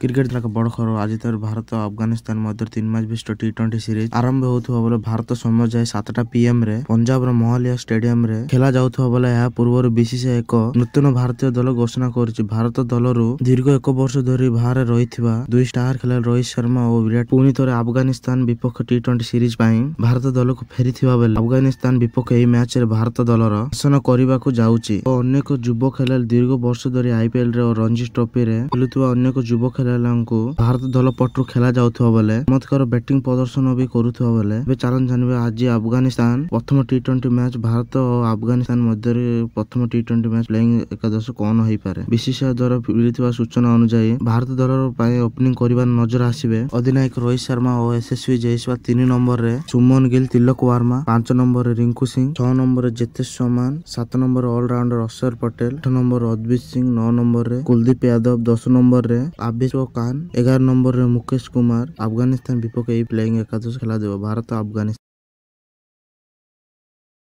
Cricket तरह बड़ खबर आज तर भारत और अफगानिस्तान मध्य 3 मैच विशिष्ट टी20 सीरीज आरंभ होता बेले भारत समय जाए 7टा PM रे पंजाब मोहालिया स्टेडियम रे खेला जाउथबा बेले यह पूर्व बीसीसीआई एक नूतन भारतीय दल घोषणा कर भारत दलरू दीर्घ 1 वर्ष धरी बाहर रही 2 स्टार खेलाड़ी रोहित शर्मा और विराट पुणी थे अफगानिस्तान विपक्ष टी20 सीरीज भारत दल को फेरी बेले अफगानिस्तान विपक्ष यह मैच रे भारत दलर शासन करने को जाऊँगी और अनेक युव खेलाड़ी दीर्घ वर्ष धरी IPL रे और रणजी ट्रॉफी रे खेलुवा अनेक युव खेलाड़ी भारत दल पटू खेला जाउथबा बेले चमत्कार बैटिंग प्रदर्शन भी करुथबा बेले चलन जानवे आज अफगानिस्तान प्रथम टी20 मैच भारत और अफगानिस्तान मध्य प्रथम टी20 मैच प्लेइंग एकादश कौन हो पारे बीसीसीआई द्वारा मिलता सूचना अनुसार भारत दल ओपनिंग कर नजर आसवे अधिनायक रोहित शर्मा और यशस्वी जयसवाल 3 नंबर रे सुमन गिल तिलक वर्मा 5 नंबर रे रिंकू सिंह 6 नंबर रे जेतेश सोमान 7 नंबर ऑलराउंडर अक्षर पटेल 8 नंबर अद्वित सिंह 9 नंबर रे कुलदीप यादव 10 नंबर रे आबिश खान 11 नंबर रे मुकेश कुमार अफगानिस्तान विपक्ष प्लेइंग एकादश खेला भारत अफगानिस्तान।